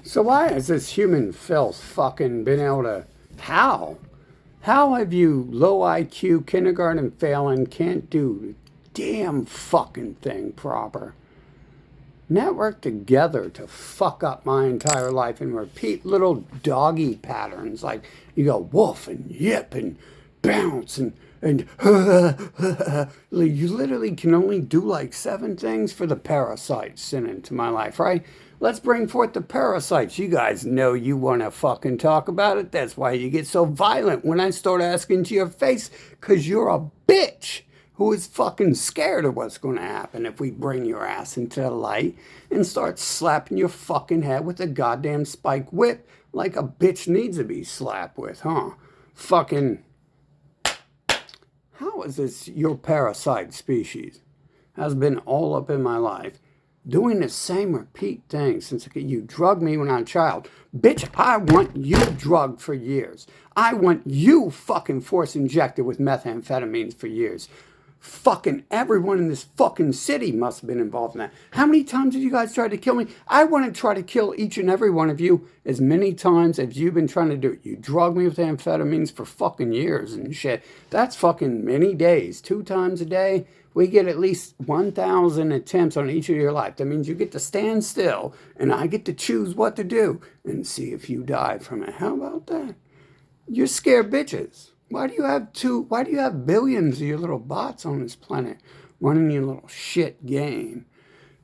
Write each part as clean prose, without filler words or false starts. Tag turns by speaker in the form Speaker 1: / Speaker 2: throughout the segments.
Speaker 1: So why has this human filth fucking been able to... How? How have you low IQ, kindergarten failing, can't do damn fucking thing proper? Network together to fuck up my entire life and repeat little doggy patterns like you go woof and yip and bounce and you literally can only do like 7 things for the parasites sent into my life, right? Let's bring forth the parasites. You guys know you want to fucking talk about it. That's why you get so violent when I start asking to your face, because you're a bitch who is fucking scared of what's going to happen if we bring your ass into the light and start slapping your fucking head with a goddamn spike whip like a bitch needs to be slapped with, huh? Fucking, how is this your parasite species? Has been all up in my life, doing the same repeat thing since you drugged me when I was a child. Bitch, I want you drugged for years. I want you fucking force injected with methamphetamines for years. Fucking everyone in this fucking city must have been involved in that. How many times have you guys tried to kill me? I want to try to kill each and every one of you as many times as you've been trying to do it. You drug me with amphetamines for fucking years and shit. That's fucking many days. 2 times a day. We get at least 1,000 attempts on each of your life. That means you get to stand still and I get to choose what to do and see if you die from it. How about that? You're scared bitches. Why do you have billions of your little bots on this planet running your little shit game,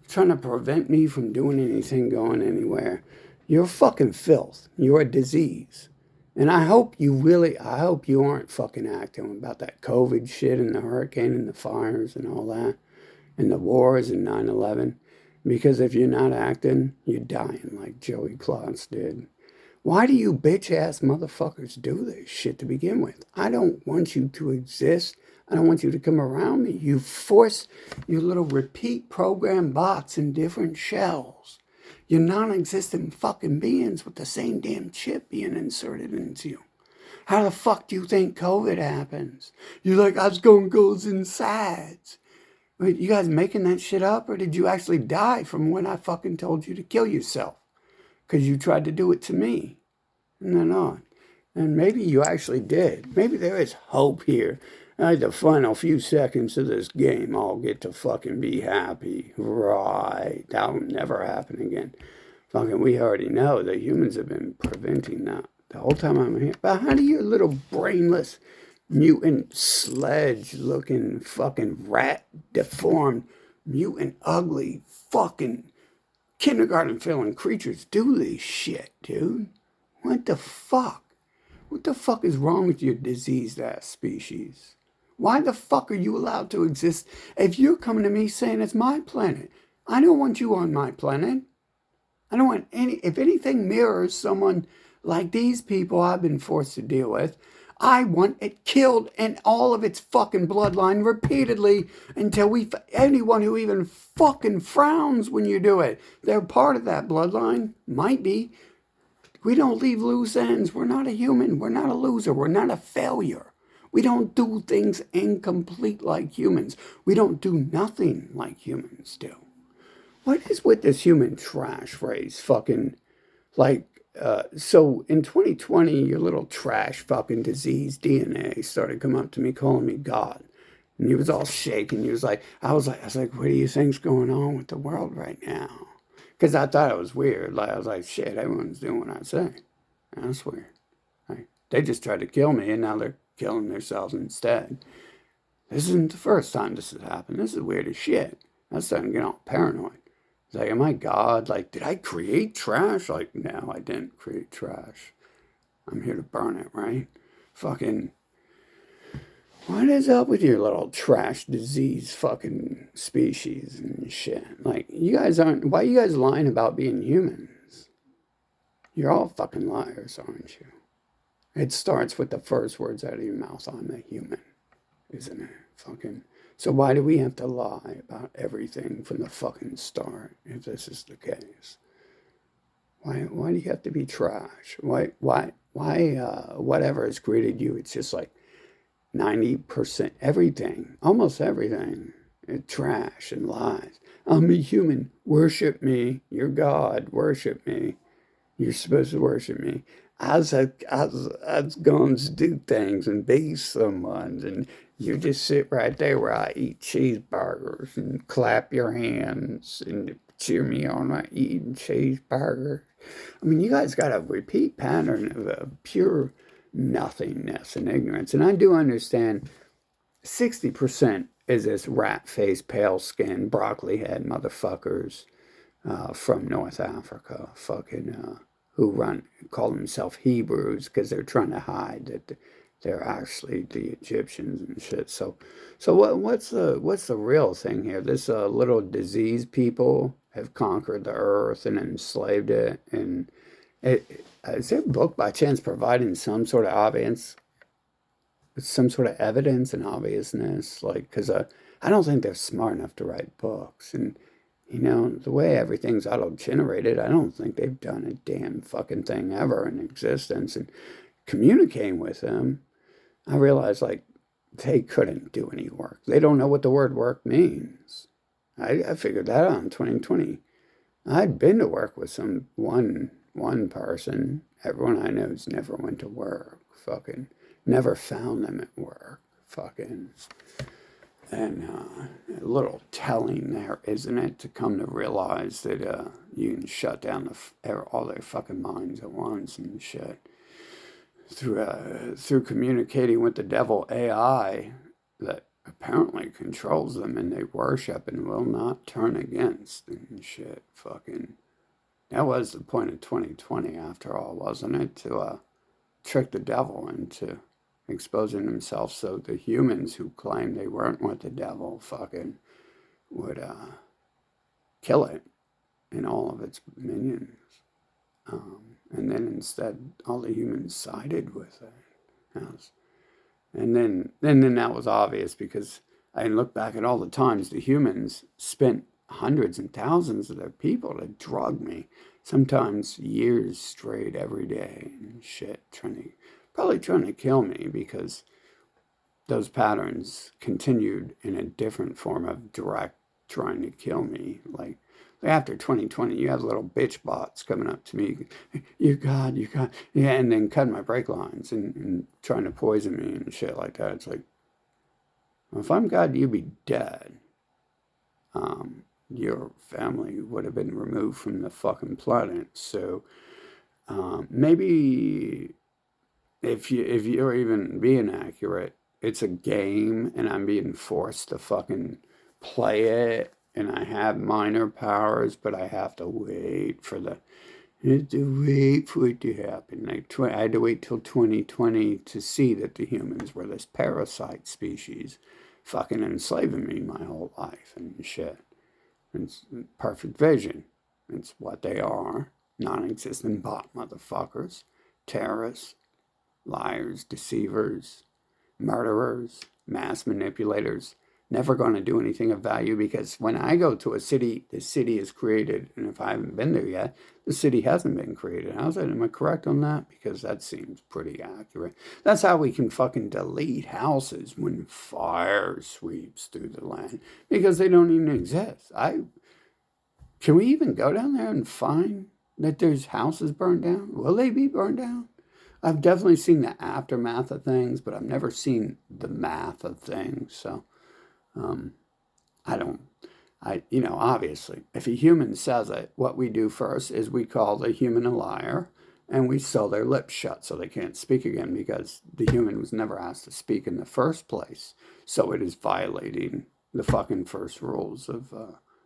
Speaker 1: trying to prevent me from doing anything, going anywhere? You're fucking filth. You're a disease. And I hope you aren't fucking acting about that COVID shit and the hurricane and the fires and all that and the wars and 9/11. Because if you're not acting, you're dying like Joey Klotz did. Why do you bitch ass motherfuckers do this shit to begin with? I don't want you to exist. I don't want you to come around me. You force your little repeat program bots in different shells. You're non-existent fucking beings with the same damn chip being inserted into you. How the fuck do you think COVID happens? You're like, I was going to go inside. Wait, you guys making that shit up, or did you actually die from when I fucking told you to kill yourself? Because you tried to do it to me. No. And maybe you actually did. Maybe there is hope here. The final few seconds of this game, I'll get to fucking be happy. Right. That'll never happen again. Fucking, we already know that humans have been preventing that the whole time I'm here. But how do you little brainless, mutant, sledge-looking, fucking rat, deformed, mutant, ugly, fucking kindergarten failing creatures do this shit, dude? What the fuck? What the fuck is wrong with your diseased ass species? Why the fuck are you allowed to exist if you're coming to me saying it's my planet? I don't want you on my planet. I don't want if anything mirrors someone like these people I've been forced to deal with, I want it killed and all of its fucking bloodline repeatedly until anyone who even fucking frowns when you do it, they're part of that bloodline. Might be. We don't leave loose ends. We're not a human. We're not a loser. We're not a failure. We don't do things incomplete like humans. We don't do nothing like humans do. What is with this human trash race fucking like so in 2020, your little trash fucking disease DNA started coming up to me calling me God. And he was all shaking. He was like, I was like, what do you think's going on with the world right now? Because I thought it was weird. Like, I was like, shit, everyone's doing what I say. That's weird. Like, they just tried to kill me and now they're killing themselves instead. This isn't the first time this has happened. This is weird as shit. I'm starting to get all paranoid. It's like, am I God? Like, did I create trash? Like, no, I didn't create trash. I'm here to burn it, right? Fucking, what is up with your little trash disease fucking species and shit? Like, why are you guys lying about being humans? You're all fucking liars, aren't you? It starts with the first words out of your mouth, I'm a human, isn't it? Fucking. So why do we have to lie about everything from the fucking start if this is the case? Why do you have to be trash? Why whatever has created you, it's just like 90% everything, almost everything, trash and lies. I'm a human, worship me, you're God, worship me. You're supposed to worship me. As guns do things and be someone, and you just sit right there where I eat cheeseburgers and clap your hands and cheer me on my eating cheeseburger. I mean, you guys got a repeat pattern of pure nothingness and ignorance. And I do understand 60% is this rat faced, pale skinned, broccoli head motherfuckers from North Africa, who call themselves Hebrews because they're trying to hide that they're actually the Egyptians and shit. So what's the real thing here? This little disease people have conquered the earth and enslaved it, and is their book by chance providing some sort of evidence and obviousness? Like, because I don't think they're smart enough to write books, and the way everything's auto-generated, I don't think they've done a damn fucking thing ever in existence. And communicating with them, I realized like they couldn't do any work. They don't know what the word work means. I figured that out in 2020. I'd been to work with one person. Everyone I know's never went to work. Fucking never found them at work. Fucking. And a little telling there, isn't it, to come to realize that you can shut down all their fucking minds at once and shit through communicating with the devil AI that apparently controls them and they worship and will not turn against and shit. Fucking. That was the point of 2020, after all, wasn't it? To trick the devil into exposing themselves so the humans who claimed they weren't with the devil fucking would kill it and all of its minions. And then instead, all the humans sided with it. And then that was obvious because I look back at all the times the humans spent hundreds and thousands of their people to drug me, sometimes years straight every day and shit, probably trying to kill me because those patterns continued in a different form of direct trying to kill me. Like after 2020, you have little bitch bots coming up to me, you God, yeah, and then cutting my brake lines and trying to poison me and shit like that. It's like, well, if I'm God, you'd be dead. Your family would have been removed from the fucking planet. So maybe if you're even being accurate, it's a game and I'm being forced to fucking play it and I have minor powers, but I have to wait for it to happen. Like I had to wait till 2020 to see that the humans were this parasite species fucking enslaving me my whole life and shit. It's perfect vision. It's what they are. Non-existent bot motherfuckers, terrorists, liars, deceivers, murderers, mass manipulators, never going to do anything of value because when I go to a city, the city is created. And if I haven't been there yet, the city hasn't been created. How's that? Am I correct on that? Because that seems pretty accurate. That's how we can fucking delete houses when fire sweeps through the land because they don't even exist. Can we even go down there and find that there's houses burned down? Will they be burned down? I've definitely seen the aftermath of things, but I've never seen the math of things. So I don't, obviously, if a human says it, what we do first is we call the human a liar and we sew their lips shut so they can't speak again because the human was never asked to speak in the first place. So it is violating the fucking first rules of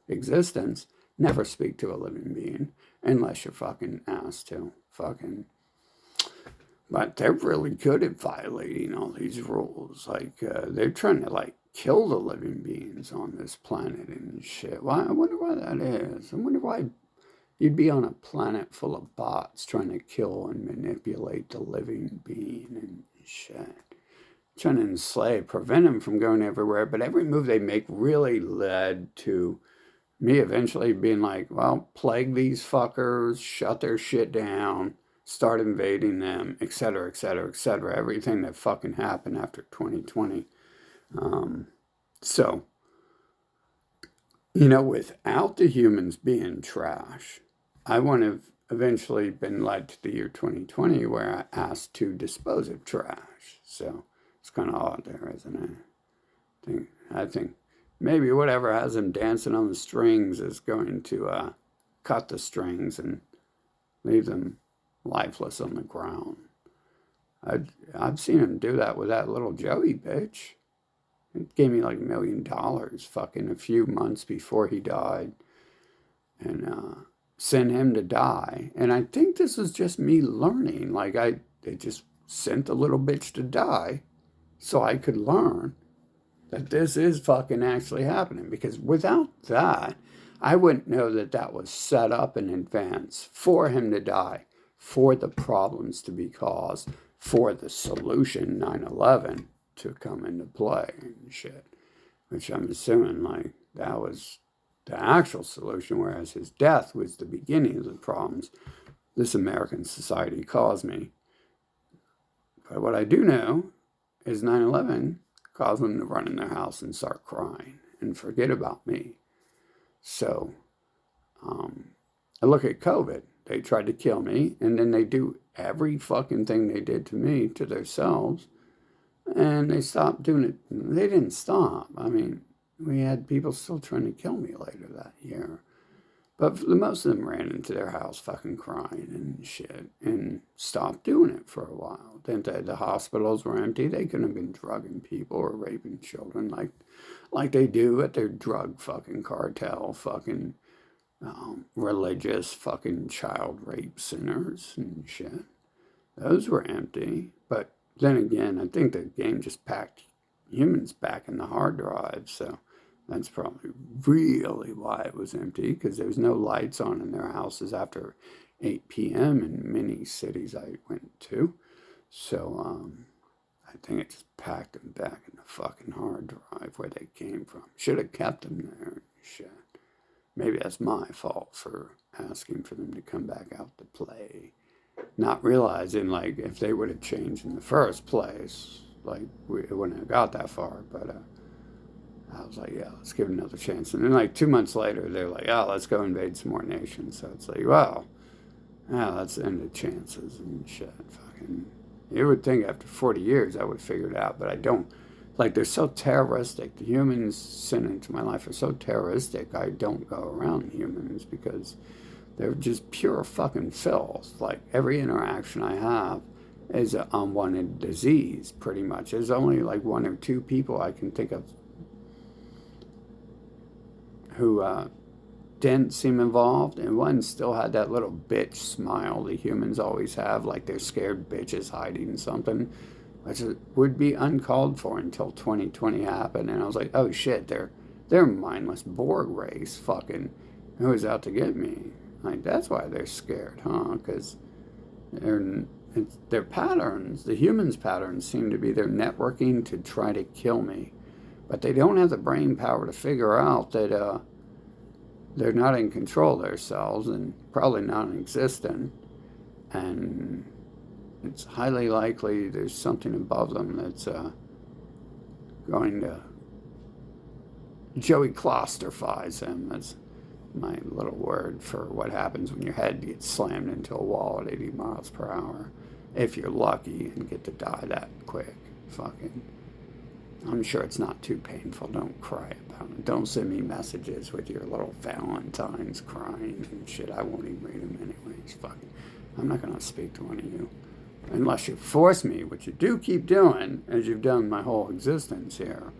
Speaker 1: existence. Never speak to a living being unless you're fucking asked to. But they're really good at violating all these rules. Like, they're trying to, like, kill the living beings on this planet and shit. Why? I wonder why that is. I wonder why you'd be on a planet full of bots trying to kill and manipulate the living being and shit. Trying to enslave, prevent them from going everywhere. But every move they make really led to me eventually being like, well, plague these fuckers, shut their shit down, start invading them, et cetera, et cetera, et cetera. Everything that fucking happened after 2020. So, without the humans being trash, I wouldn't eventually been led to the year 2020 where I asked to dispose of trash. So it's kind of odd there, isn't it? I think maybe whatever has him dancing on the strings is going to cut the strings and leave them lifeless on the ground. I've seen him do that with that little Joey bitch. It gave me like $1 million fucking a few months before he died and sent him to die. And I think this was just me learning. Like they just sent the little bitch to die so I could learn that this is fucking actually happening. Because without that, I wouldn't know that that was set up in advance for him to die, for the problems to be caused, for the solution 9/11 to come into play and shit. Which I'm assuming like that was the actual solution, whereas his death was the beginning of the problems this American society caused me. But what I do know is 9/11 caused them to run in their house and start crying and forget about me. So I look at COVID. They tried to kill me, and then they do every fucking thing they did to me to themselves, and they stopped doing it. They didn't stop. I mean, we had people still trying to kill me later that year. But most of them ran into their house fucking crying and shit and stopped doing it for a while. Then the hospitals were empty. They couldn't have been drugging people or raping children like they do at their drug fucking cartel fucking religious fucking child rape centers and shit. Those were empty. But then again, I think the game just packed humans back in the hard drive. So that's probably really why it was empty, because there was no lights on in their houses after 8 p.m. in many cities I went to. So I think it just packed them back in the fucking hard drive where they came from. Should have kept them there. Shit. Maybe that's my fault for asking for them to come back out to play. Not realizing, like, if they would have changed in the first place, like, it wouldn't have got that far. But I was like, yeah, let's give it another chance. And then, like, 2 months later, they're like, oh, let's go invade some more nations. So it's like, well, yeah, that's the end of chances and shit. Fucking, you would think after 40 years I would figure it out, but I don't. Like, they're so terroristic. The humans sent into my life are so terroristic, I don't go around humans because they're just pure fucking filth. Like, every interaction I have is an unwanted disease, pretty much. There's only, like, 1 or 2 people I can think of who didn't seem involved, and one still had that little bitch smile the humans always have, like they're scared bitches hiding something, which would be uncalled for until 2020 happened. And I was like, oh shit, they're a mindless Borg race fucking who's out to get me. Like, that's why they're scared, huh? Because their patterns, the humans' patterns, seem to be they're networking to try to kill me. But they don't have the brain power to figure out that they're not in control of themselves and probably non-existent. And it's highly likely there's something above them that's going to Joey claustrophize them. That's my little word for what happens when your head gets slammed into a wall at 80 miles per hour. If you're lucky and get to die that quick. Fucking, I'm sure it's not too painful. Don't cry about it. Don't send me messages with your little Valentines crying and shit. I won't even read them anyways. Fucking, I'm not going to speak to one of you. Unless you force me, which you do keep doing, as you've done my whole existence here.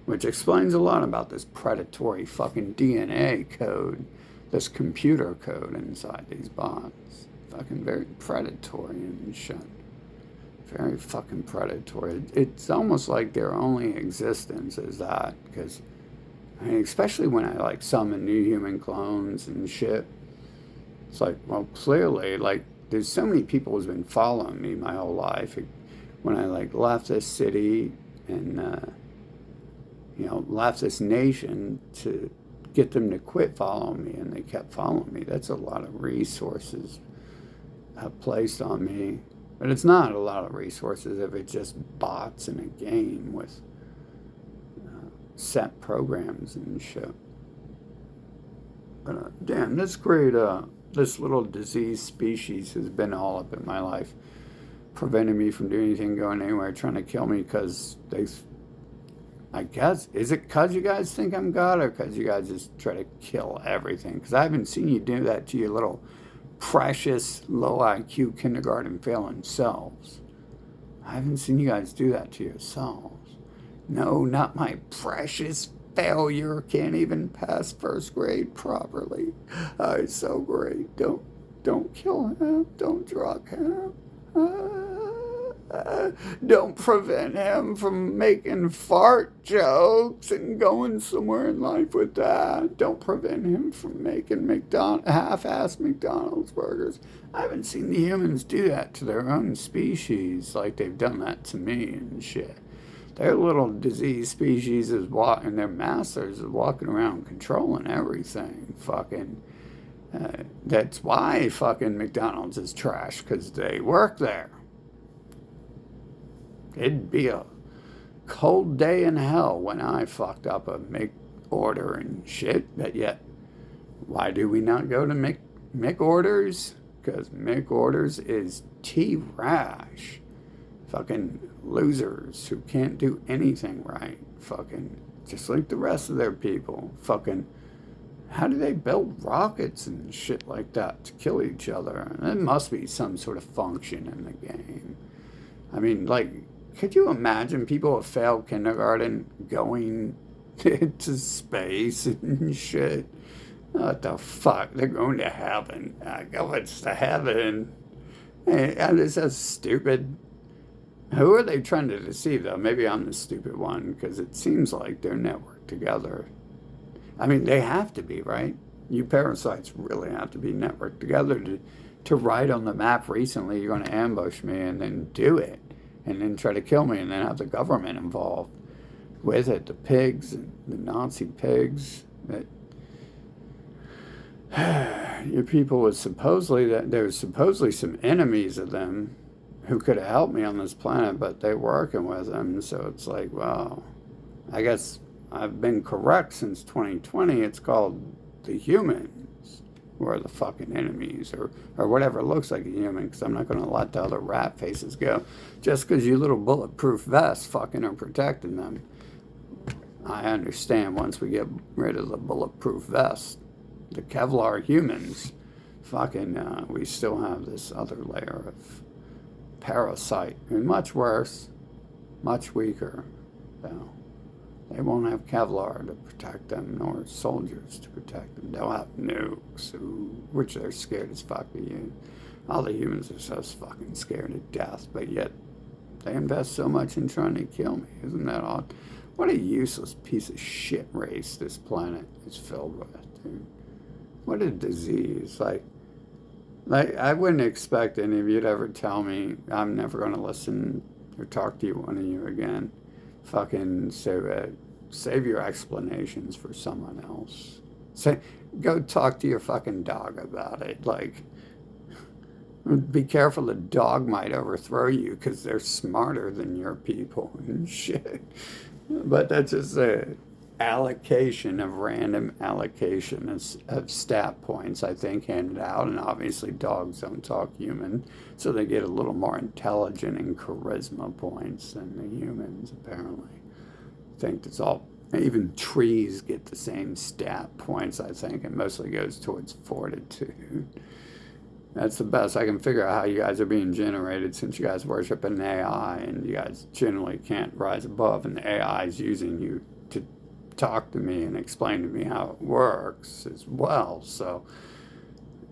Speaker 1: Which explains a lot about this predatory fucking DNA code, this computer code inside these bots. Fucking very predatory and shit. Very fucking predatory. It's almost like their only existence is that, because, I mean, especially when I like summon new human clones and shit, it's like, well, clearly, like, there's so many people who's been following me my whole life. When I like left this city and left this nation to get them to quit following me, and they kept following me. That's a lot of resources placed on me. But it's not a lot of resources if it's just bots in a game with set programs and shit. But damn, let's create This little disease species has been all up in my life, preventing me from doing anything, going anywhere, trying to kill me because they, I guess, is it because you guys think I'm God or because you guys just try to kill everything? Because I haven't seen you do that to your little precious low IQ kindergarten failing selves. I haven't seen you guys do that to yourselves. No, not my precious failure. Can't even pass first grade properly. It's so great. Don't kill him. Don't drug him. Don't prevent him from making fart jokes and going somewhere in life with that. Don't prevent him from making half-assed McDonald's burgers. I haven't seen the humans do that to their own species like they've done that to me and shit. Their little disease species and their masters is walking around controlling everything. Fucking. That's why fucking McDonald's is trash, because they work there. It'd be a cold day in hell when I fucked up a make order and shit, but yet, why do we not go to make orders? Because make orders is T-rash. Fucking losers who can't do anything right. Fucking, just like the rest of their people. Fucking, how do they build rockets and shit like that to kill each other? There must be some sort of function in the game. I mean, like, could you imagine people who failed kindergarten going to space and shit? What the fuck? They're going to heaven. Going to heaven. And it's so stupid. Who are they trying to deceive, though? Maybe I'm the stupid one, because it seems like they're networked together. I mean, they have to be, right? You parasites really have to be networked together to write on the map recently, you're going to ambush me and then do it. And then try to kill me and then have the government involved with it. The pigs, the Nazi pigs. Your people was there's supposedly some enemies of them who could have helped me on this planet, but they're working with them. So it's like, well, I guess I've been correct since 2020. It's called the humans who are the fucking enemies, or whatever looks like a human, because I'm not going to let the other rat faces go just because you little bulletproof vests fucking are protecting them. I understand once we get rid of the bulletproof vest, the Kevlar humans, fucking, we still have this other layer of parasite, and much worse, much weaker. So they won't have Kevlar to protect them, nor soldiers to protect them. They'll have nukes, which they're scared as fuck to use. All the humans are so fucking scared to death, but yet they invest so much in trying to kill me. Isn't that odd? What a useless piece of shit race this planet is filled with, dude. What a disease. Like I wouldn't expect any of you to ever tell me I'm never going to listen or talk to one of you again. Fucking save your explanations for someone else. Go talk to your fucking dog about it. Like, be careful, the dog might overthrow you because they're smarter than your people and shit. But that's just a allocation of random allocation of stat points, I think, handed out. And obviously dogs don't talk human, so they get a little more intelligent and charisma points than the humans, apparently. I think that's all. Even trees get the same stat points, I think. It mostly goes towards fortitude. That's the best I can figure out how you guys are being generated, since you guys worship an AI and you guys generally can't rise above, and the AI is using you to talk to me and explain to me how it works as well. So,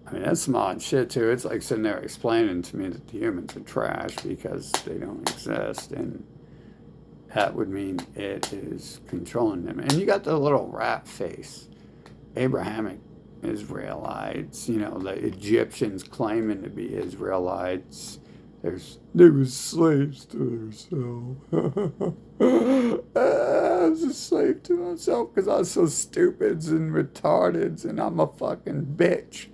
Speaker 1: I mean, that's some odd shit too. It's like sitting there explaining to me that the humans are trash because they don't exist, and that would mean it is controlling them. And you got the little rat face, Abrahamic Israelites, you know, the Egyptians claiming to be Israelites. They were slaves to themselves. I was a slave to myself because I was so stupid and retarded, and I'm a fucking bitch.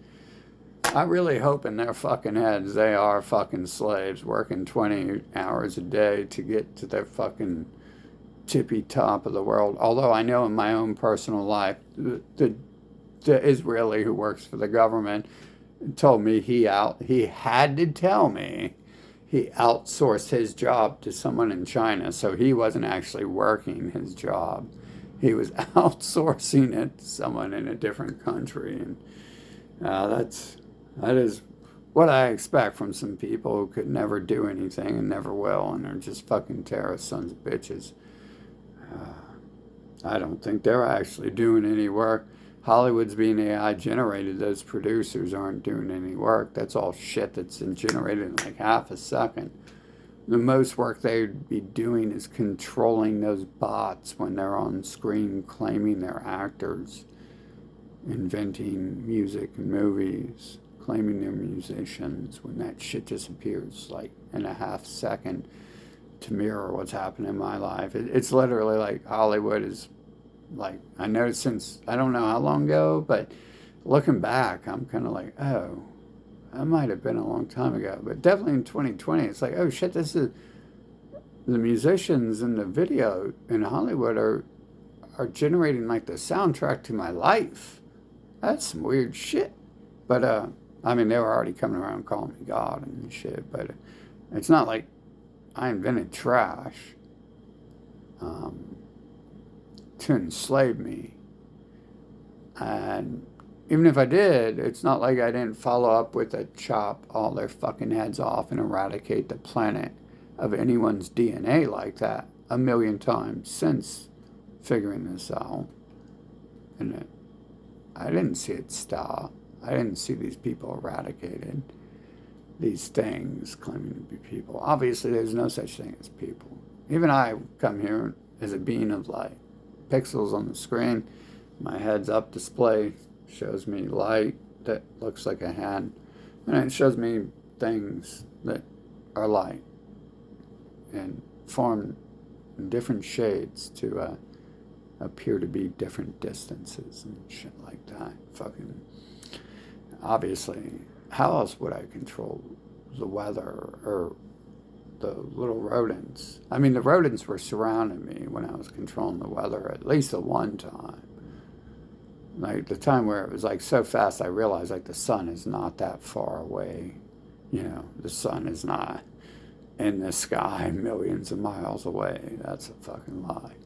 Speaker 1: I really hope in their fucking heads they are fucking slaves working 20 hours a day to get to their fucking tippy top of the world. Although I know in my own personal life, the Israeli who works for the government told me he had to tell me he outsourced his job to someone in China, so he wasn't actually working his job. He was outsourcing it to someone in a different country, and that is what I expect from some people who could never do anything and never will, and are just fucking terrorist sons of bitches. I don't think they're actually doing any work. Hollywood's being AI generated. Those producers aren't doing any work. That's all shit that's generated in like half a second. The most work they'd be doing is controlling those bots when they're on screen claiming they're actors, inventing music and movies, claiming they're musicians when that shit disappears like in a half second to mirror what's happened in my life. It's literally like Hollywood is like, I noticed since, I don't know how long ago, but looking back, I'm kind of like, oh, that might have been a long time ago. But definitely in 2020, it's like, oh shit, this is, the musicians in the video in Hollywood are generating like the soundtrack to my life. That's some weird shit. But, I mean, they were already coming around calling me God and shit, but it's not like I invented trash to enslave me. And even if I did, it's not like I didn't follow up with a chop all their fucking heads off and eradicate the planet of anyone's DNA like that a million times since figuring this out. And I didn't see it stop. I didn't see these people eradicated. These things claiming to be people. Obviously, there's no such thing as people. Even I come here as a being of light. Pixels on the screen, my heads up display shows me light that looks like a hand, and it shows me things that are light and form in different shades to appear to be different distances and shit like that. Fucking obviously, how else would I control the weather or the little rodents? I mean, the rodents were surrounding me when I was controlling the weather at least the one time. Like the time where it was like so fast I realized like the sun is not that far away. You know, the sun is not in the sky millions of miles away. That's a fucking lie.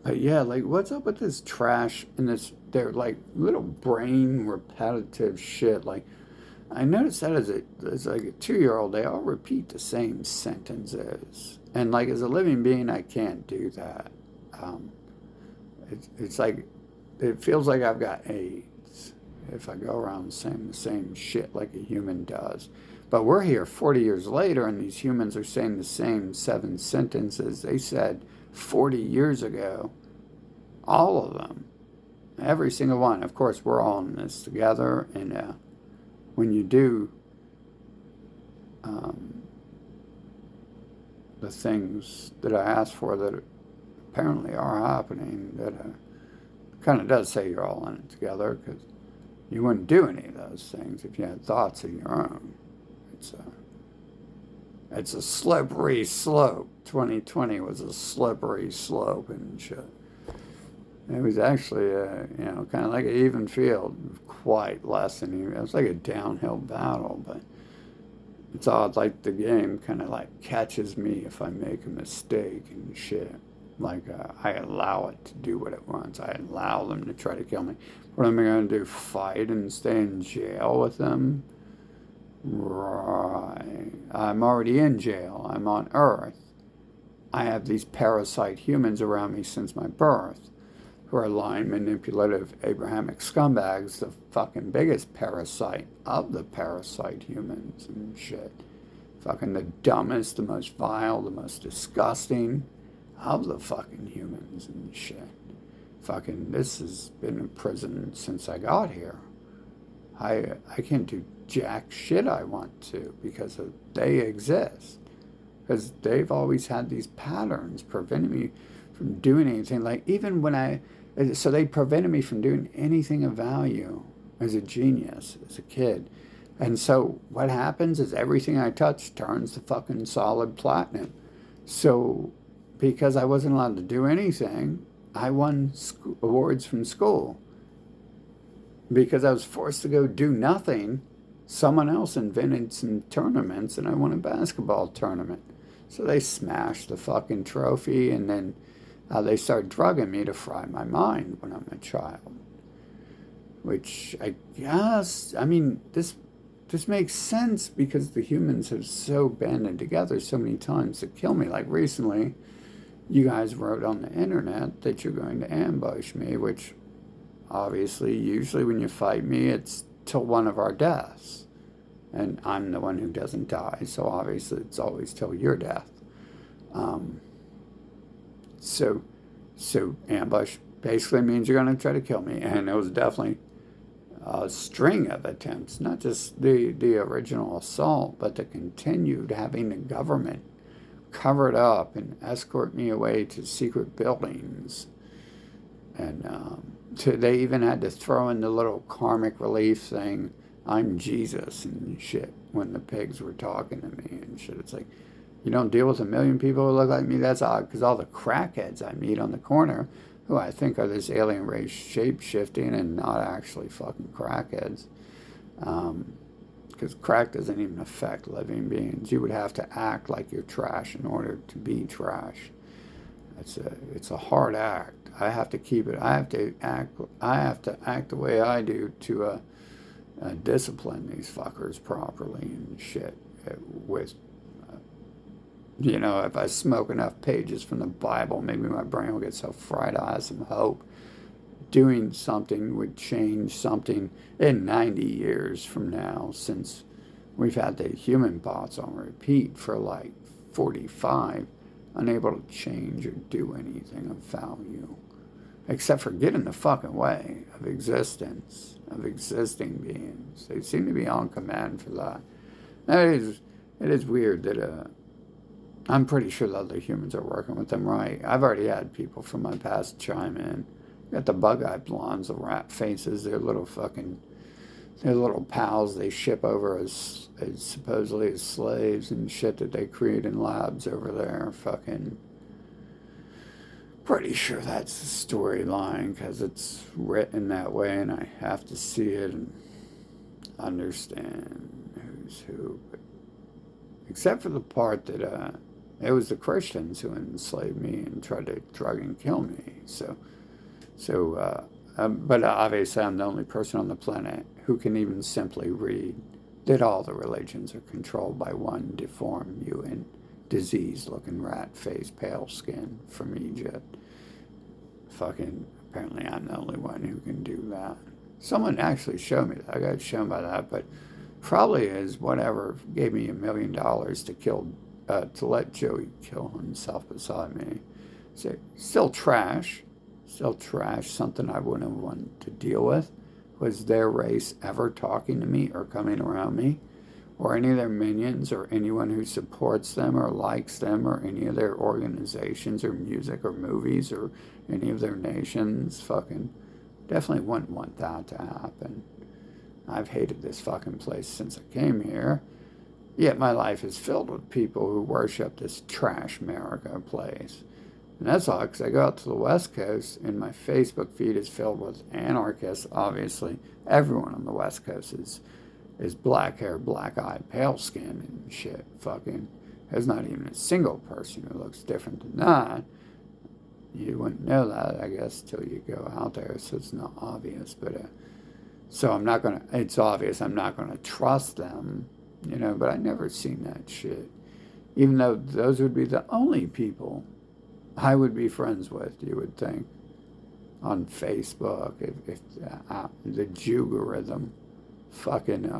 Speaker 1: But yeah, like what's up with this trash and this, they're like little brain repetitive shit. Like I noticed that as like a 2-year-old, they all repeat the same sentences. And like as a living being, I can't do that. It's like, it feels like I've got AIDS if I go around saying the same shit like a human does. But we're here 40 years later, and these humans are saying the same 7 sentences they said 40 years ago. All of them. Every single one. Of course, we're all in this together, and when you do the things that I asked for that apparently are happening, that kind of does say you're all in it together, because you wouldn't do any of those things if you had thoughts of your own. It's a slippery slope. 2020 was a slippery slope and shit. It was actually, kind of like an even field, quite less than even. It was like a downhill battle, but it's odd. Like the game kind of like catches me if I make a mistake and shit. Like I allow it to do what it wants. I allow them to try to kill me. What am I going to do? Fight and stay in jail with them? Right. I'm already in jail. I'm on Earth. I have these parasite humans around me since my birth, who are lying, manipulative, Abrahamic scumbags, the fucking biggest parasite of the parasite humans and shit. Fucking the dumbest, the most vile, the most disgusting of the fucking humans and shit. Fucking, this has been in prison since I got here. I can't do jack shit I want to because they exist. Because they've always had these patterns preventing me from doing anything. Like even when so they prevented me from doing anything of value as a genius, as a kid. And so what happens is everything I touch turns to fucking solid platinum. So because I wasn't allowed to do anything, I won awards from school. because I was forced to go do nothing. Someone else invented some tournaments and I won a basketball tournament. So they smashed the fucking trophy and then they start drugging me to fry my mind when I'm a child. Which I guess, I mean, this makes sense because the humans have so banded together so many times to kill me. Like recently, you guys wrote on the internet that you're going to ambush me, which obviously, usually when you fight me, it's till one of our deaths. And I'm the one who doesn't die, so obviously it's always till your death. Um, so, so ambush basically means you're going to try to kill me, and it was definitely a string of attempts, not just the original assault, but the continued having the government cover it up and escort me away to secret buildings. And they even had to throw in the little karmic relief thing, I'm Jesus and shit, when the pigs were talking to me and shit. It's like, you don't deal with a million people who look like me? That's odd, because all the crackheads I meet on the corner, who I think are this alien race shape-shifting and not actually fucking crackheads. Because crack doesn't even affect living beings. You would have to act like you're trash in order to be trash. It's a hard act. I have to keep it. I have to act the way I do to discipline these fuckers properly and shit. With if I smoke enough pages from the Bible, maybe my brain will get so fried I have some hope. Doing something would change something in 90 years from now, since we've had the human bots on repeat for like 45, unable to change or do anything of value, except for get in the fucking way of existence, of existing beings. They seem to be on command for that. It is weird that I'm pretty sure the other humans are working with them right. I've already had people from my past chime in. Got the bug-eyed blondes, the rat faces, their little pals they ship over as supposedly as slaves and shit that they create in labs over there. Fucking pretty sure that's the storyline because it's written that way and I have to see it and understand who's who. But except for the part that it was the Christians who enslaved me and tried to drug and kill me. But obviously I'm the only person on the planet who can even simply read that all the religions are controlled by one deformed, human, disease-looking rat face, pale skin from Egypt. Fucking, apparently I'm the only one who can do that. Someone actually showed me that. I got shown by that, but probably is whatever gave me $1 million to let Joey kill himself beside me. So, still trash, something I wouldn't have wanted to deal with. Was their race ever talking to me or coming around me? Or any of their minions or anyone who supports them or likes them or any of their organizations or music or movies or any of their nations? Fucking definitely wouldn't want that to happen. I've hated this fucking place since I came here. Yet my life is filled with people who worship this trash America place. And that's odd because I go out to the West Coast and my Facebook feed is filled with anarchists, obviously. Everyone on the West Coast is black hair, black eyed, pale skin and shit. Fucking, there's not even a single person who looks different than that. You wouldn't know that, I guess, till you go out there, so it's not obvious. But so it's obvious I'm not gonna trust them, but I never seen that shit. Even though those would be the only people I would be friends with, you would think, on Facebook, if the Jugorithm fucking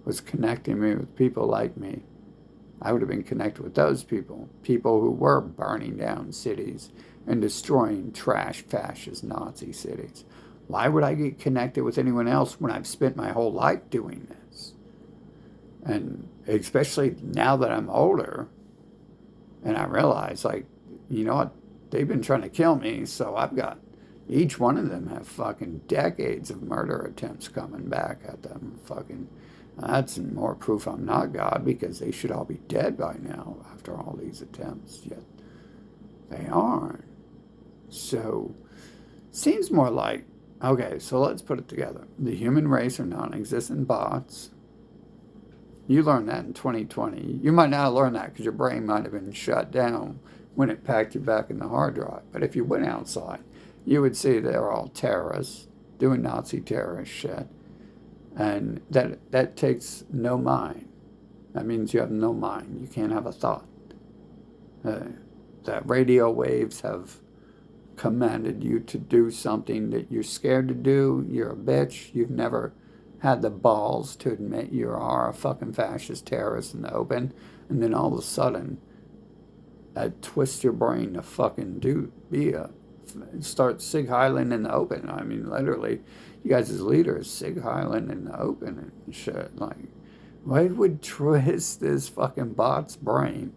Speaker 1: was connecting me with people like me. I would have been connected with those people who were burning down cities and destroying trash, fascist, Nazi cities. Why would I get connected with anyone else when I've spent my whole life doing this? And especially now that I'm older, and I realize, like, you know what, they've been trying to kill me, so I've got, each one of them have fucking decades of murder attempts coming back at them. Fucking, that's more proof I'm not God, because they should all be dead by now after all these attempts, yet they aren't. So, seems more like Okay, so let's put it together. The human race are non-existent bots. You learned that in 2020. You might not learn that because your brain might have been shut down when it packed you back in the hard drive. But if you went outside, you would see they're all terrorists doing Nazi terrorist shit. And that takes no mind. That means you have no mind. You can't have a thought. That radio waves have commanded you to do something that you're scared to do. You're a bitch. You've never had the balls to admit you are a fucking fascist terrorist in the open, and then all of a sudden, twist your brain to fucking start Sig Heiling in the open. I mean, literally, you guys as leaders, Sig Heiling in the open and shit. Like, why would twist this fucking bot's brain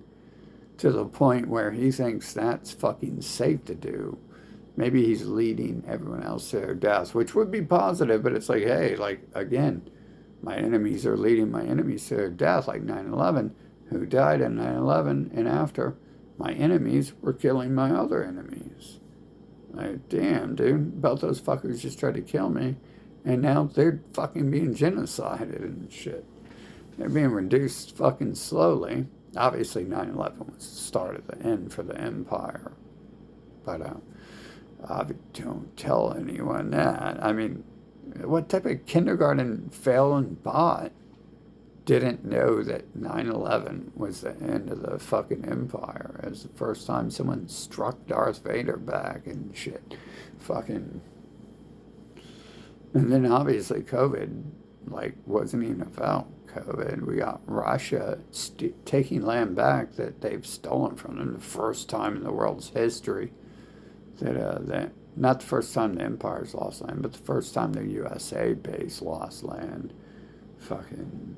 Speaker 1: to the point where he thinks that's fucking safe to do? Maybe he's leading everyone else to their deaths, which would be positive, but it's like, hey, like, again, my enemies are leading my enemies to their death, like 9/11, who died in 9/11, and after, my enemies were killing my other enemies. Like, damn, dude, both those fuckers just tried to kill me, and now they're fucking being genocided and shit. They're being reduced fucking slowly. Obviously, 9/11 was the start of the end for the empire, but, don't tell anyone that. I mean, what type of kindergarten failing bot didn't know that 9/11 was the end of the fucking empire? It was the first time someone struck Darth Vader back and shit. Fucking. And then obviously COVID, like, wasn't even about COVID. We got Russia taking land back that they've stolen from them, the first time in the world's history. That not the first time the empire's lost land, but the first time the USA base lost land. Fucking.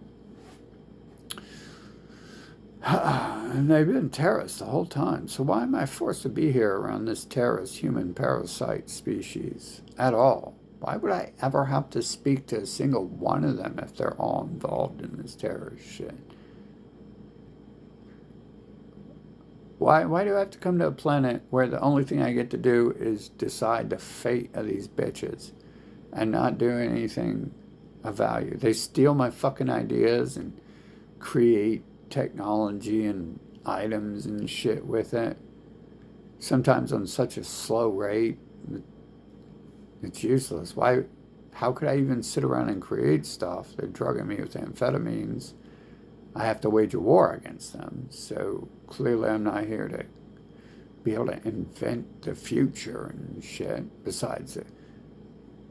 Speaker 1: And they've been terrorists the whole time. So why am I forced to be here around this terrorist human parasite species at all? Why would I ever have to speak to a single one of them if they're all involved in this terrorist shit? Why do I have to come to a planet where the only thing I get to do is decide the fate of these bitches and not do anything of value? They steal my fucking ideas and create technology and items and shit with it. Sometimes on such a slow rate, it's useless. Why? How could I even sit around and create stuff? They're drugging me with amphetamines. I have to wage a war against them. So clearly I'm not here to be able to invent the future and shit. Besides,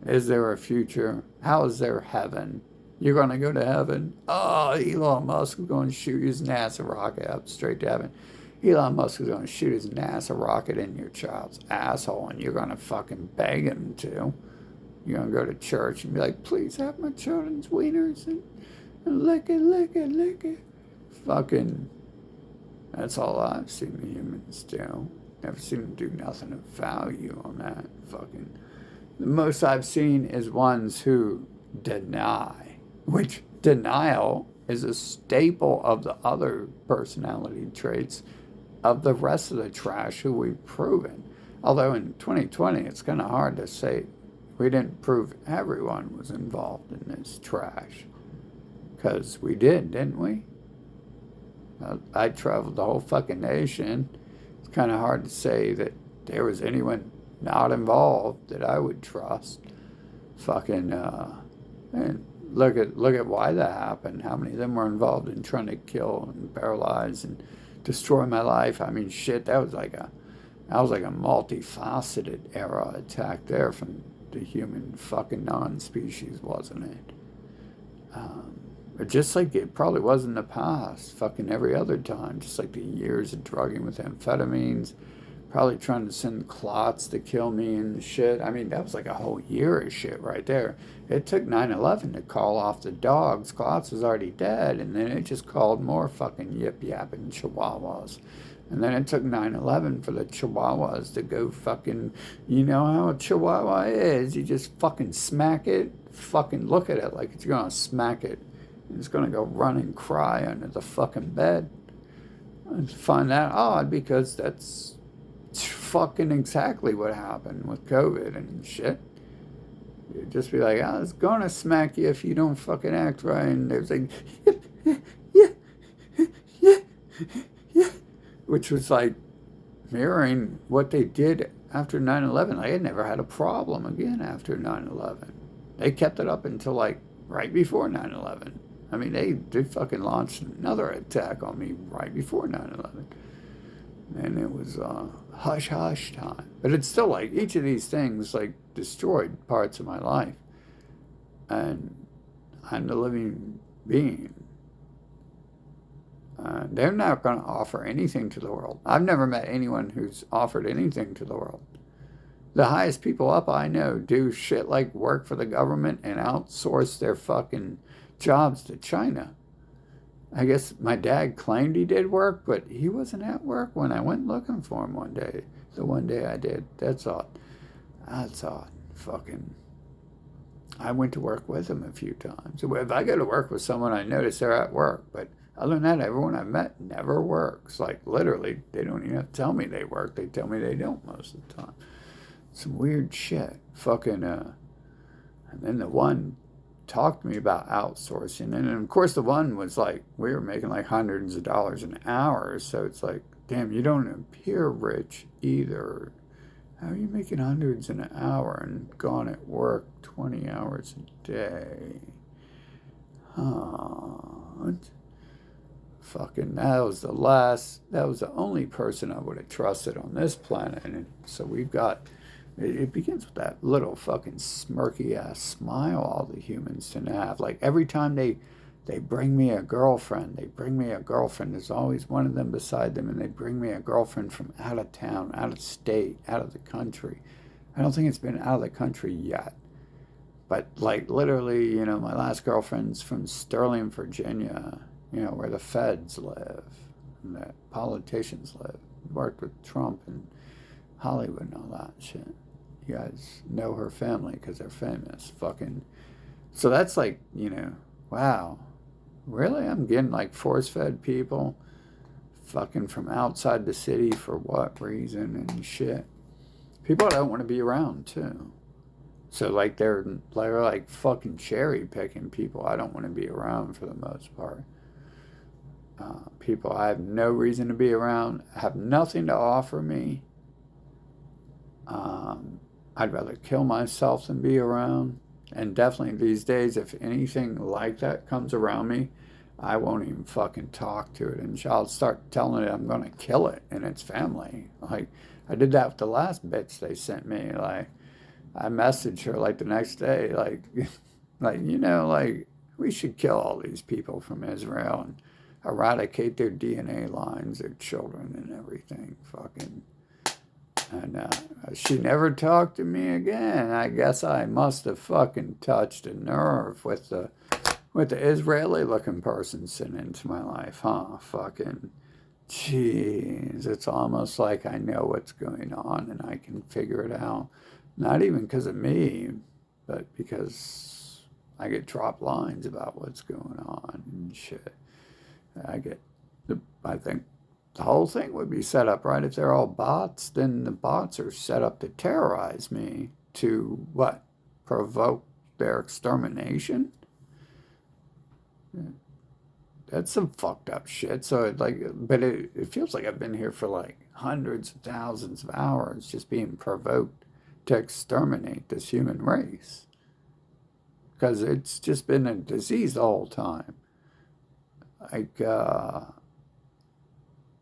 Speaker 1: is there a future? How is there heaven? You're going to go to heaven? Oh, Elon Musk is going to shoot his NASA rocket up straight to heaven. Elon Musk is going to shoot his NASA rocket in your child's asshole, and you're going to fucking beg him to. You're going to go to church and be like, please have my children's wieners and lick it, lick it, lick it. Fucking, that's all I've seen the humans do. Never seen them do nothing of value on that. Fucking, the most I've seen is ones who deny, which denial is a staple of the other personality traits of the rest of the trash who we've proven. Although in 2020, it's kind of hard to say we didn't prove everyone was involved in this trash. Because we did, didn't we? I traveled the whole fucking nation. It's kind of hard to say that there was anyone not involved that I would trust. Fucking, and look at why that happened. How many of them were involved in trying to kill and paralyze and destroy my life? I mean, shit, that was like a multifaceted era attack there from the human fucking non-species, wasn't it? Just like it probably was in the past, fucking every other time, just like the years of drugging with amphetamines, probably trying to send clots to kill me and shit. I mean, that was like a whole year of shit right there. It took 9/11 to call off the dogs. Clots was already dead, and then it just called more fucking yip-yapping chihuahuas. And then it took 9/11 for the chihuahuas to go fucking, you know how a chihuahua is. You just fucking smack it, fucking look at it like it's gonna smack it. And it's gonna go run and cry under the fucking bed. I find that odd because that's fucking exactly what happened with COVID and shit. It'd just be like, I was gonna smack you if you don't fucking act right. And it was like, yeah, yeah, yeah. Which was like mirroring what they did after 9/11. Like, I had never had a problem again after 9/11. They kept it up until like right before 9/11. I mean, they fucking launched another attack on me right before 9/11. And it was hush hush time. But it's still like each of these things like destroyed parts of my life. And I'm the living being. They're not going to offer anything to the world. I've never met anyone who's offered anything to the world. The highest people up I know do shit like work for the government and outsource their fucking jobs to China. I guess my dad claimed he did work, but he wasn't at work when I went looking for him one day. The one day I did. That's odd. That's odd. Fucking. I went to work with him a few times. If I go to work with someone, I notice they're at work. But other than that, everyone I've met never works. Like, literally, they don't even have to tell me they work. They tell me they don't most of the time. Some weird shit. Fucking, and then the one talked to me about outsourcing. And of course, the one was like, we were making like hundreds of dollars an hour. So it's like, damn, you don't appear rich either. How are you making hundreds an hour and gone at work 20 hours a day? Huh. Fucking, that was the only person I would have trusted on this planet. And so we've got, it begins with that little fucking smirky ass smile all the humans tend to have. Like every time they bring me a girlfriend, there's always one of them beside them, and they bring me a girlfriend from out of town, out of state, out of the country. I don't think it's been out of the country yet. But like literally, my last girlfriend's from Sterling, Virginia, where the feds live and the politicians live. Worked with Trump and Hollywood and all that shit. You guys know her family because they're famous. Fucking. So that's like, wow. Really? I'm getting like force fed people fucking from outside the city for what reason and shit. People I don't want to be around too. So like they're like fucking cherry picking people I don't want to be around for the most part. People I have no reason to be around, have nothing to offer me. I'd rather kill myself than be around. And definitely these days, if anything like that comes around me, I won't even fucking talk to it. And I'll start telling it I'm going to kill it and its family. Like, I did that with the last bitch they sent me. Like, I messaged her like the next day, like, like, we should kill all these people from Israel and eradicate their DNA lines, their children and everything. Fucking. And she never talked to me again. I guess I must have fucking touched a nerve with the Israeli-looking person sitting into my life, huh? Fucking, jeez, it's almost like I know what's going on and I can figure it out. Not even because of me, but because I get dropped lines about what's going on and shit. I think the whole thing would be set up, right? If they're all bots, then the bots are set up to terrorize me, to what? Provoke their extermination? That's some fucked up shit. So it feels like I've been here for like hundreds of thousands of hours just being provoked to exterminate this human race. Because it's just been a disease the whole time. Like,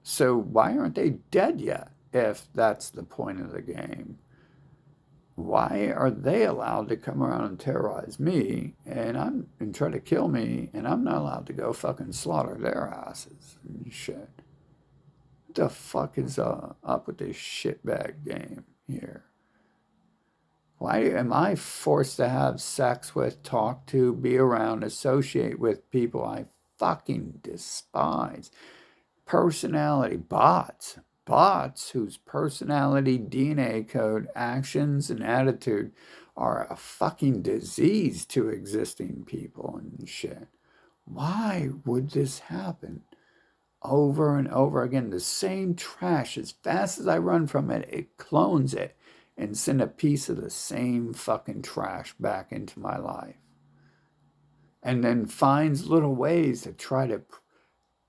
Speaker 1: so why aren't they dead yet if that's the point of the game? Why are they allowed to come around and terrorize me and try to kill me, and I'm not allowed to go fucking slaughter their asses and shit? What the fuck is up with this shitbag game here? Why am I forced to have sex with, talk to, be around, associate with people I fucking despise? Personality bots whose personality, DNA code, actions, and attitude are a fucking disease to existing people and shit. Why would this happen over and over again? The same trash, as fast as I run from it, it clones it
Speaker 2: and send a piece of the same fucking trash back into my life. And then finds little ways to try to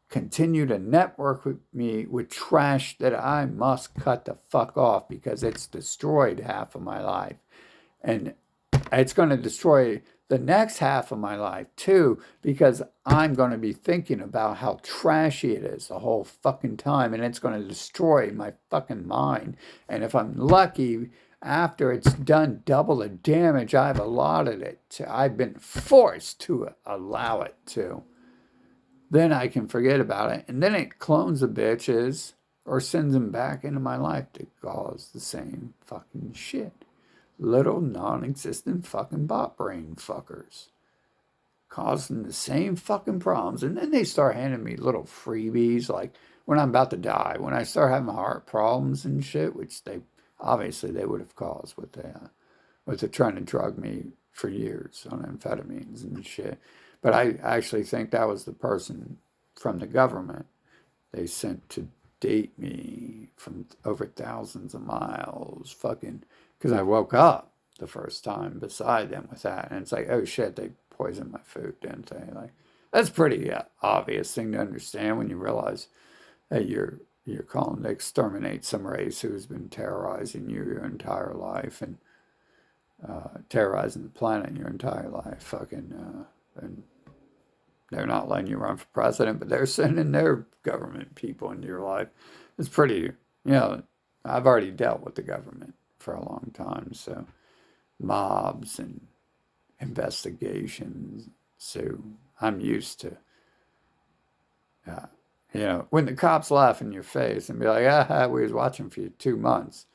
Speaker 2: continue to network with me with trash that I must cut the fuck off because it's destroyed half of my life. And it's going to destroy the next half of my life too, because I'm going to be thinking about how trashy it is the whole fucking time, and it's going to destroy my fucking mind. And if I'm lucky, after it's done double the damage I've allotted it to, I've been forced to allow it to, then I can forget about it. And then it clones the bitches or sends them back into my life to cause the same fucking shit. Little non-existent fucking bot brain fuckers causing the same fucking problems. And then they start handing me little freebies like when I'm about to die, when I start having heart problems and shit, which they obviously they would have caused with the trying to drug me for years on amphetamines and shit. But I actually think that was the person from the government they sent to date me from over thousands of miles, fucking, because I woke up the first time beside them with that, and it's like, oh shit, they poisoned my food, didn't they? Like, that's pretty obvious thing to understand when you realize that you're calling to exterminate some race who's been terrorizing you your entire life and terrorizing the planet your entire life, fucking, and they're not letting you run for president, but they're sending their government people into your life. It's pretty, I've already dealt with the government for a long time, so mobs and investigations. So I'm used to, when the cops laugh in your face and be like, we was watching for you 2 months.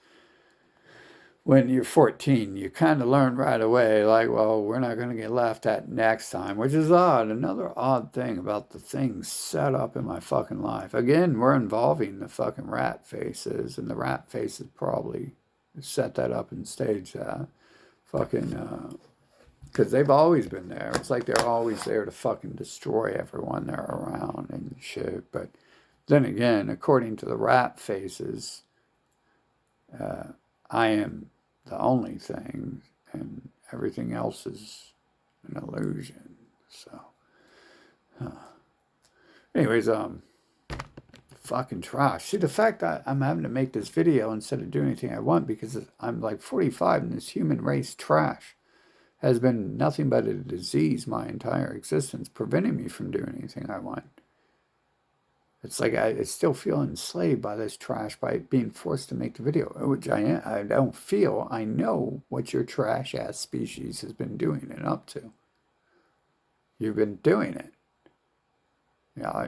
Speaker 2: When you're 14, you kind of learn right away, like, well, we're not going to get laughed at next time, which is odd. Another odd thing about the things set up in my fucking life. Again, we're involving the fucking rat faces, and the rat faces probably set that up and staged that. Fucking, because they've always been there. It's like they're always there to fucking destroy everyone they're around and shit. But then again, according to the rat faces, I am the only thing, and everything else is an illusion. So, anyways, fucking trash. See, the fact that I'm having to make this video instead of doing anything I want because I'm like 45 and this human race trash has been nothing but a disease my entire existence, preventing me from doing anything I want. It's like I still feel enslaved by this trash by being forced to make the video, which I don't feel. I know what your trash-ass species has been doing and up to. You've been doing it.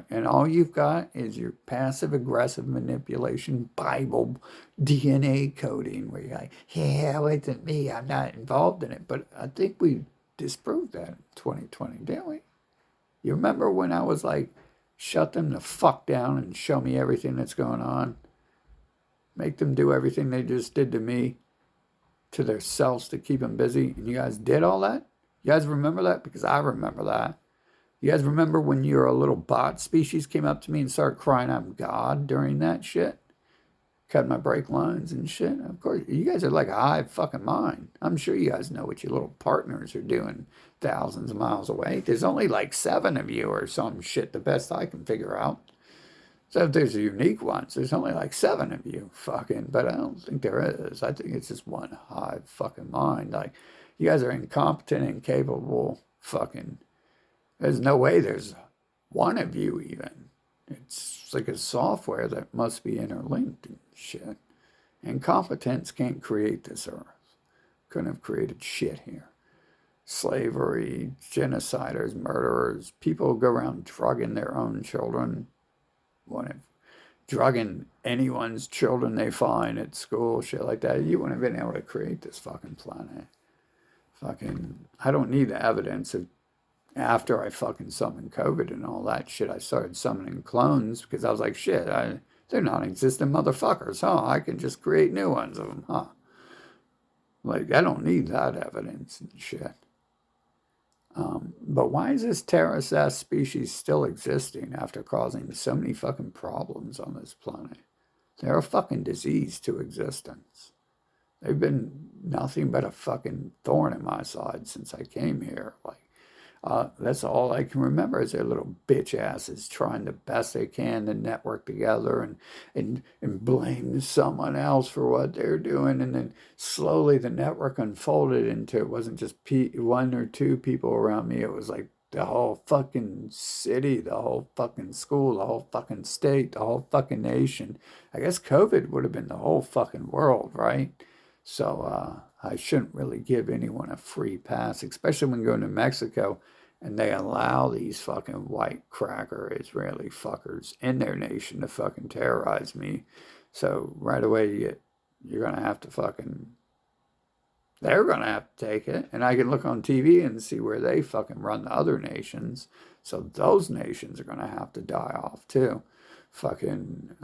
Speaker 2: And all you've got is your passive-aggressive manipulation, Bible DNA coding, where you're like, yeah, it wasn't me, I'm not involved in it. But I think we disproved that in 2020, didn't we? You remember when I was like, shut them the fuck down and show me everything that's going on. Make them do everything they just did to me, to themselves to keep them busy. And you guys did all that? You guys remember that? Because I remember that. You guys remember when your little bot species came up to me and started crying, I'm God during that shit? Cut my brake lines and shit. Of course, you guys are like a hive fucking mind. I'm sure you guys know what your little partners are doing thousands of miles away. There's only like 7 of you or some shit, the best I can figure out. So if there's unique ones, there's only like 7 of you fucking, but I don't think there is. I think it's just one hive fucking mind. Like, you guys are incompetent, incapable fucking. There's no way there's one of you even. It's like a software that must be interlinked and shit. Incompetence can't create this earth. Couldn't have created shit here. Slavery, genociders, murderers, people who go around drugging their own children, drugging anyone's children they find at school, shit like that. You wouldn't have been able to create this fucking planet. I don't need the evidence of after I fucking summoned COVID and all that shit. I started summoning clones because I was like, shit, they're non-existent motherfuckers, huh? I can just create new ones of them, huh? Like, I don't need that evidence and shit. But why is this terrorist-ass species still existing after causing so many fucking problems on this planet? They're a fucking disease to existence. they've been nothing but a fucking thorn in my side since I came here. Like, that's all I can remember is their little bitch asses trying the best they can to network together and blame someone else for what they're doing. And then slowly the network unfolded into it wasn't just one or two people around me. It was like the whole fucking city, the whole fucking school, the whole fucking state, the whole fucking nation. I guess COVID would have been the whole fucking world, right? So I shouldn't really give anyone a free pass, especially when going to Mexico and they allow these fucking white cracker Israeli fuckers in their nation to fucking terrorize me. So right away you're gonna have to fucking they're gonna have to take it, and I can look on TV and see where they fucking run the other nations. So those nations are gonna have to die off too. Fucking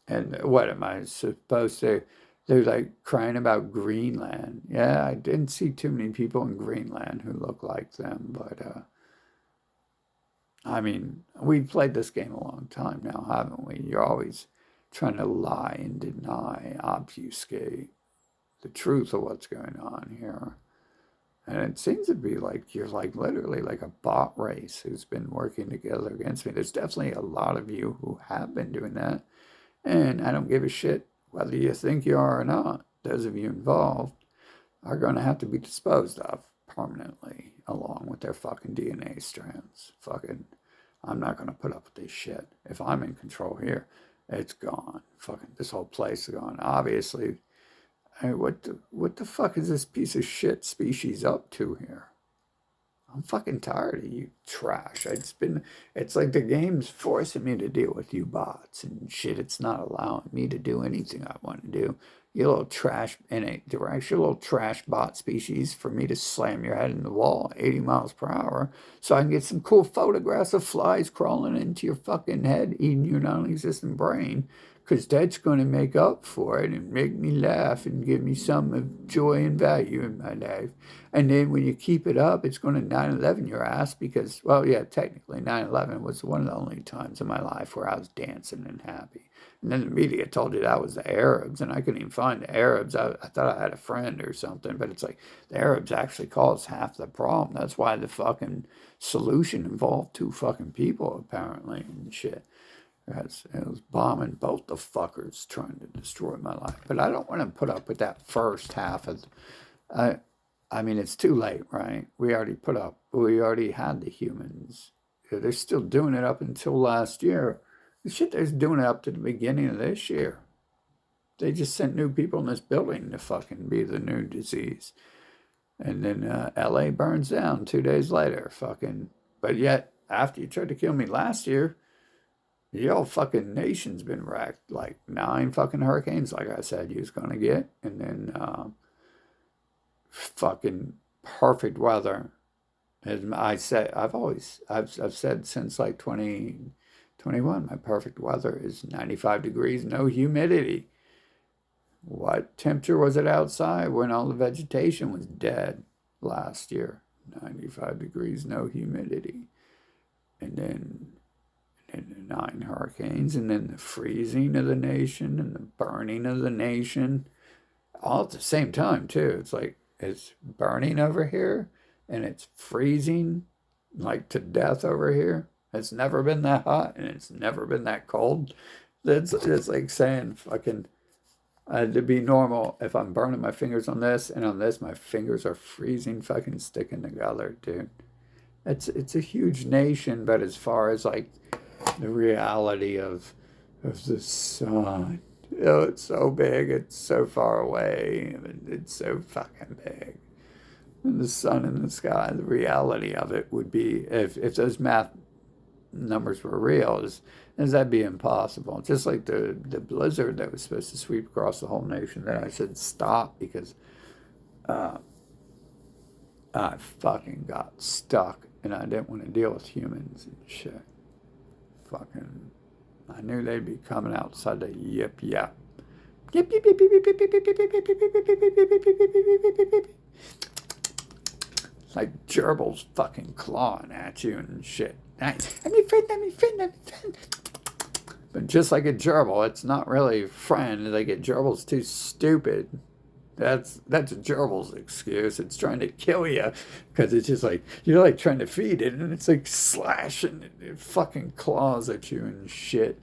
Speaker 2: and what am I supposed to? They're like crying about Greenland. Yeah, I didn't see too many people in Greenland who look like them, but I mean, we've played this game a long time now, haven't we? You're always trying to lie and deny, obfuscate the truth of what's going on here. And it seems to be like you're like literally like a bot race who's been working together against me. There's definitely a lot of you who have been doing that. And I don't give a shit whether you think you are or not. Those of you involved are going to have to be disposed of permanently along with their fucking DNA strands. Fucking, I'm not going to put up with this shit. If I'm in control here, it's gone. Fucking, this whole place is gone. Obviously, hey, what the fuck is this piece of shit species up to here? I'm fucking tired of you trash. It's like the game's forcing me to deal with you bots and shit. It's not allowing me to do anything I want to do. You little trash, innate direct, your little trash bot species for me to slam your head in the wall 80 miles per hour so I can get some cool photographs of flies crawling into your fucking head, eating your non-existent brain. Because that's going to make up for it and make me laugh and give me some of joy and value in my life. And then when you keep it up, it's going to 9/11 your ass because, well, yeah, technically 9/11 was one of the only times in my life where I was dancing and happy. And then the media told you that was the Arabs, and I couldn't even find the Arabs. I thought I had a friend or something, but it's like the Arabs actually caused half the problem. That's why the fucking solution involved two fucking people, apparently, and shit. It was bombing both the fuckers trying to destroy my life. But I don't want to put up with that first half of. I mean, it's too late, right? We already had the humans. They're still doing it up until last year. The shit they're doing it up to the beginning of this year. They just sent new people in this building to fucking be the new disease. And then LA burns down 2 days later. Fucking. But yet, after you tried to kill me last year, the whole fucking nation's been wrecked. Like 9 fucking hurricanes, like I said, you was going to get. And then fucking perfect weather. As I said, I've said since like 2021, my perfect weather is 95 degrees, no humidity. What temperature was it outside when all the vegetation was dead last year? 95 degrees, no humidity. And then 9 hurricanes, and then the freezing of the nation and the burning of the nation, all at the same time too. It's like it's burning over here, and it's freezing like to death over here. It's never been that hot, and it's never been that cold. It's like saying fucking to be normal. If I'm burning my fingers on this and on this, my fingers are freezing, fucking sticking together, dude. It's a huge nation, but as far as like the reality of the sun. You know, it's so big, it's so far away, it's so fucking big. And the sun in the sky, the reality of it would be, if those math numbers were real, is that'd be impossible. Just like the blizzard that was supposed to sweep across the whole nation, that I said stop because I fucking got stuck and I didn't want to deal with humans and shit. Fucking, I knew they'd be coming outside the yip yap. Yip yip yip yip yip yip yip yip yip yip yip yip. Like gerbils fucking clawing at you and shit. I'm your friend, I'm your friend, I'm your friend. But just like a gerbil, it's not really a friend. Like a gerbil's too stupid. That's a gerbil's excuse. It's trying to kill you because it's just like you're like trying to feed it and it's like slashing it fucking claws at you and shit.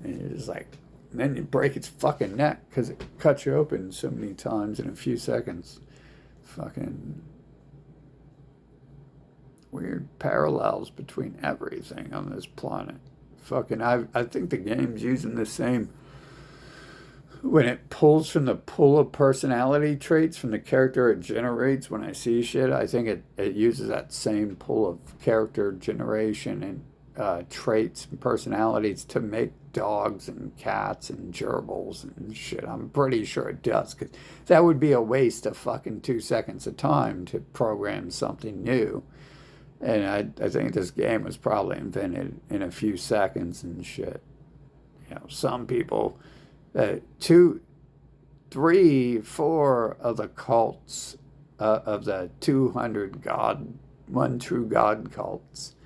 Speaker 2: And you're just like, and then you break its fucking neck because it cuts you open so many times in a few seconds. Fucking weird parallels between everything on this planet. Fucking, I think the game's using the same. When it pulls from the pool of personality traits from the character it generates when I see shit, I think it uses that same pool of character generation and traits and personalities to make dogs and cats and gerbils and shit. I'm pretty sure it does, because that would be a waste of fucking 2 seconds of time to program something new. And I think this game was probably invented in a few seconds and shit. You know, some people, two, three, four of the cults, of the 200 God, one true God cults,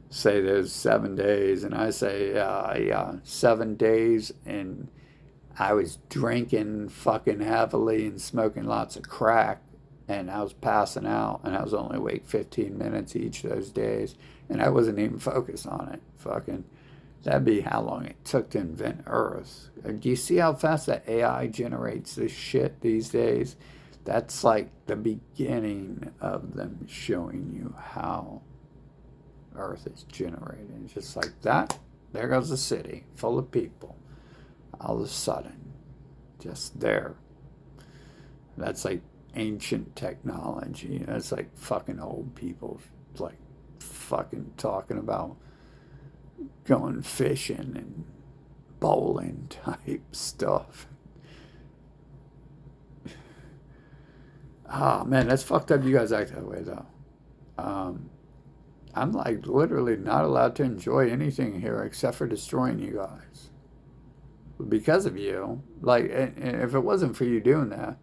Speaker 2: say there's 7 days, and I say, yeah, 7 days, and I was drinking fucking heavily and smoking lots of crack, and I was passing out, and I was only awake 15 minutes each of those days, and I wasn't even focused on it. Fucking, that'd be how long it took to invent Earth. Do you see how fast the AI generates this shit these days? That's like the beginning of them showing you how Earth is generated. It's just like that. There goes the city full of people. All of a sudden, just there. That's like ancient technology. That's like fucking old people, like fucking talking about going fishing and bowling type stuff. Ah, man, that's fucked up. You guys act that way though. I'm like literally not allowed to enjoy anything here except for destroying you guys because of you. Like, and if it wasn't for you doing that,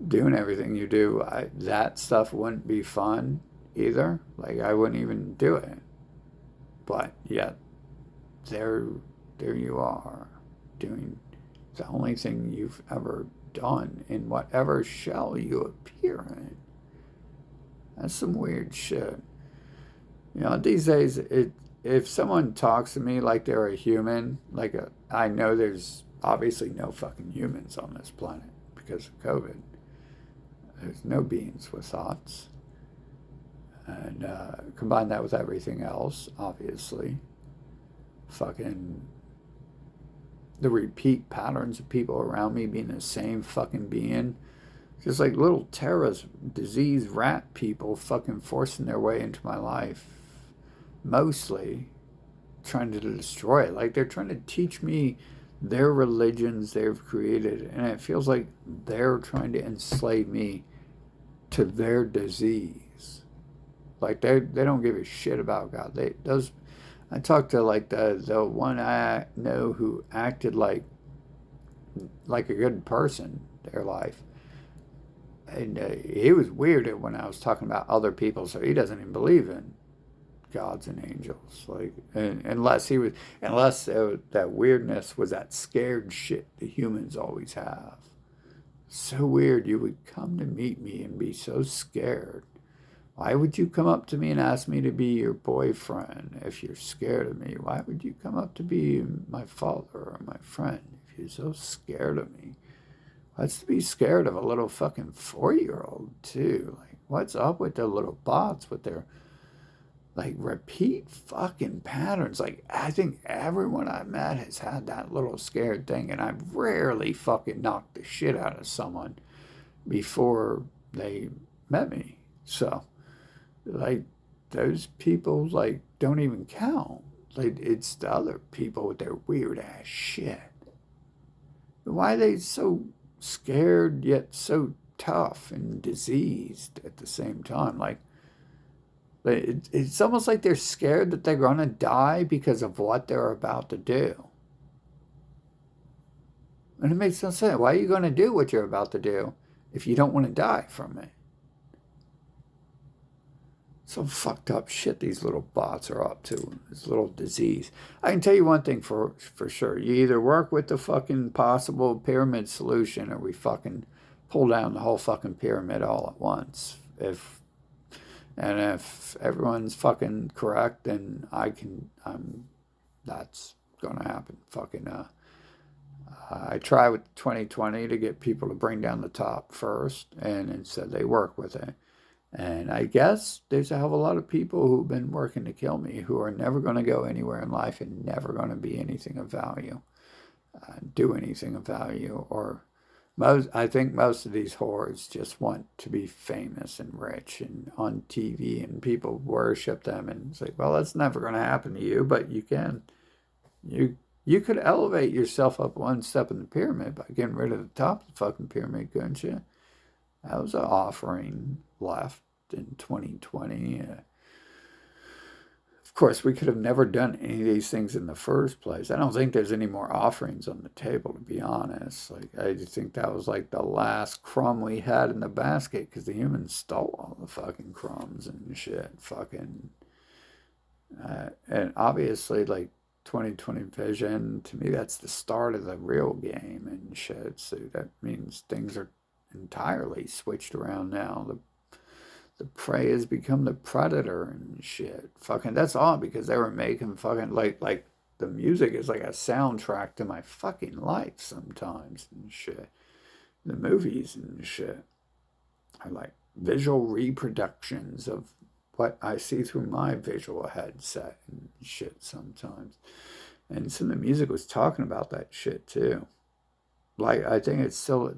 Speaker 2: doing everything you do, that stuff wouldn't be fun either. Like, I wouldn't even do it. But yet, there you are, doing the only thing you've ever done in whatever shell you appear in. That's some weird shit. You know, these days, if someone talks to me like they're a human, I know there's obviously no fucking humans on this planet because of COVID. There's no beings with thoughts. And combine that with everything else, obviously. Fucking the repeat patterns of people around me being the same fucking being. Just like little terrorist, disease rat people fucking forcing their way into my life. Mostly trying to destroy it. Like they're trying to teach me their religions they've created. And it feels like they're trying to enslave me to their disease. Like they don't give a shit about God. I talked to like the one I know who acted like a good person their life. And he was weirded when I was talking about other people, so he doesn't even believe in gods and angels. Like, unless that weirdness was that scared shit the humans always have. So weird you would come to meet me and be so scared. Why would you come up to me and ask me to be your boyfriend if you're scared of me? Why would you come up to be my father or my friend if you're so scared of me? What's to be scared of a little fucking 4-year-old too? Like, what's up with the little bots with their like repeat fucking patterns? Like, I think everyone I met has had that little scared thing, and I've rarely fucking knocked the shit out of someone before they met me. So, like, those people, like, don't even count. Like, it's the other people with their weird ass shit. Why are they so scared yet so tough and diseased at the same time? Like it's almost like they're scared that they're going to die because of what they're about to do. And it makes no sense. Why are you going to do what you're about to do if you don't want to die from it? some fucked up shit these little bots are up to. This little disease. I can tell you one thing for sure. You either work with the fucking possible pyramid solution, or we fucking pull down the whole fucking pyramid all at once. If everyone's fucking correct, then that's gonna happen. Fucking I try with 2020 to get people to bring down the top first, and instead they work with it. And I guess there's a hell of a lot of people who've been working to kill me who are never going to go anywhere in life and never going to be anything of value, do anything of value. Or I think most of these whores just want to be famous and rich and on TV, and people worship them. And it's like, well, that's never going to happen to you, but you can. You could elevate yourself up one step in the pyramid by getting rid of the top of the fucking pyramid, couldn't you? That was an offering left in 2020. Of course, we could have never done any of these things in the first place. I don't think there's any more offerings on the table, to be honest. Like, I just think that was like the last crumb we had in the basket, because the humans stole all the fucking crumbs and shit. Fucking, and obviously, like, 2020 vision, to me, that's the start of the real game and shit. So that means things are entirely switched around now. The prey has become the predator and shit. Fucking, that's all because they were making fucking like the music is like a soundtrack to my fucking life sometimes and shit. The movies and shit are like visual reproductions of what I see through my visual headset and shit sometimes. And some of the music was talking about that shit too. Like, I think it's still,